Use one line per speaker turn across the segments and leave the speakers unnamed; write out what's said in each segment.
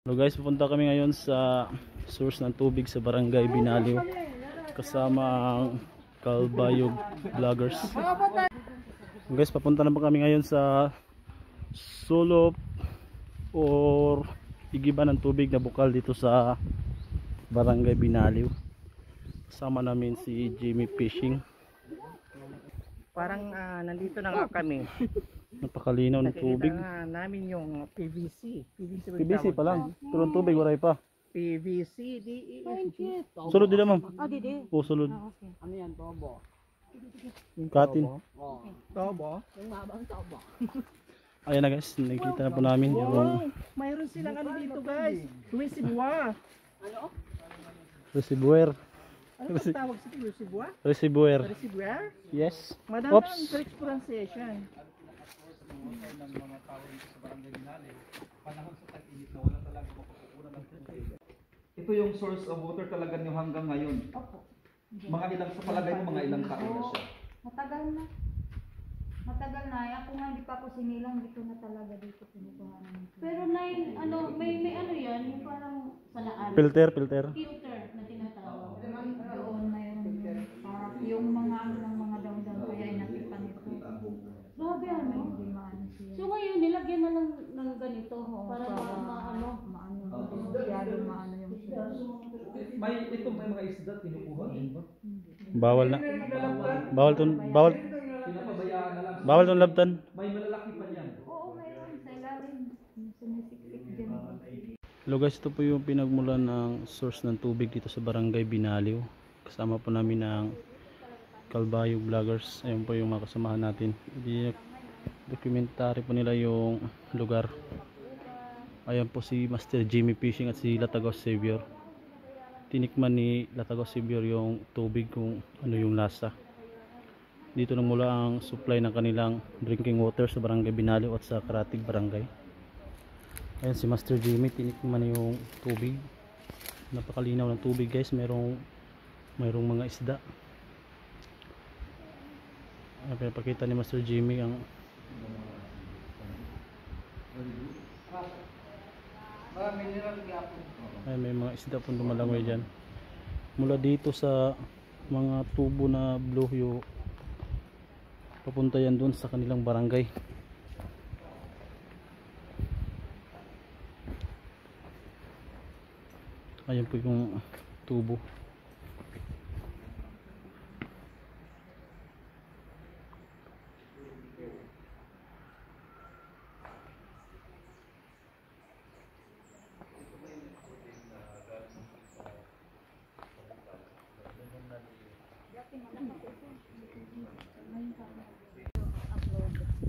Hello guys, pupunta kami ngayon sa source ng tubig sa Barangay Binaliw kasama ang Kalbayog Vloggers. Guys, papunta na po kami ngayon sa sulop or igiban ng tubig na bukal dito sa Barangay Binaliw. Kasama namin si Jimmy Fishing.
Parang nandito na nga kami.
Napakalinaw ng tubig.
Nakita namin yung PVC.
PVC pa lang. Pero ang tubig waray pa.
PVC.
Sulod din ma'am.
Didi.
O sulod.
Okay.
Ano yan? Tobo?
Katin.
Tobo?
Yung mabang tabo.
Ayan na guys, nakikita na po namin yung
Wow! Mayroon silang ano dito guys. Reservoir.
reservoir.
Ano ba tawag sa reservoir?
Reservoir.
Reservoir?
Yes.
Madami
Oops.
ang correct pronunciation.
Ito yung source of water talaga nyo hanggang ngayon.
Opo.
Mga ilang sa palagay mo, mga ilang taon na siya.
Matagal na. Matagal na. Ako nga hindi pa ako sinilang dito na talaga dito pinukuhanan.
Pero ano, may ano yan, yung parang salaan.
Filter.
Filter na tinatawag.
Doon mayroon parang yung mga ano ng mga daw-daw kaya inapipan ito.
Grabe ano.
Hindi maano siya.
So ngayon, nilagyan na ng ganito para
Maano. Masyado maano yung siya.
May mga isda kinukuha din ba?
Bawal na. Bawal
Pinapabayaan na lang.
Bawal tong labtan.
May malalaki pa yan.
Oo, mayroon sa ilalim. Sumisiksik dyan.
Hello guys, ito po yung pinagmulan ng source ng tubig dito sa Barangay Binaliw. Kasama po namin ng Kalbayog Vloggers. Ayun po yung mga kasamahan natin. Documentary po nila yung lugar. Ayan po si Master Jimmy Fishing at si Latagos Xavier. Tinikman ni Latagos Xavier yung tubig kung ano yung lasa. Dito na mula ang supply ng kanilang drinking water sa Barangay Binaliw at sa Karatig Barangay. Ayan si Master Jimmy, tinikman yung tubig. Napakalinaw ng tubig guys, mayroong mga isda. Ayan, pinapakita ni Master Jimmy ang ay, may mga isda pong lumalangoy dyan mula dito sa mga tubo na bluhyo papunta yan dun sa kanilang barangay. Ayan po yung tubo.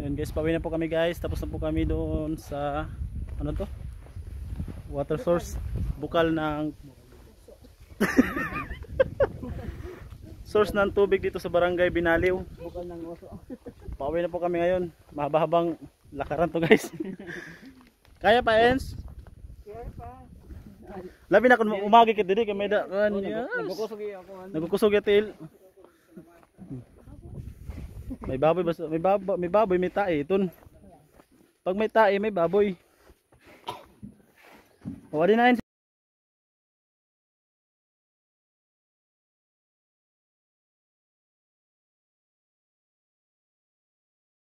Ayan guys, pauwi na po kami guys. Tapos na po kami doon sa ano to? Water source. Bukal ng source ng tubig dito sa Barangay Binaliw.
Bukal ng oso.
Pauwi na po kami ngayon. Mahaba-habang lakaran to guys. Kaya pa Ens?
Kaya pa.
Labi na kung umagi ka diri kay may da.
Nagkukusog ako.
Nagkukusog yatil. May baboy basta may baboy may tae iton. Pag may tae may baboy. O di na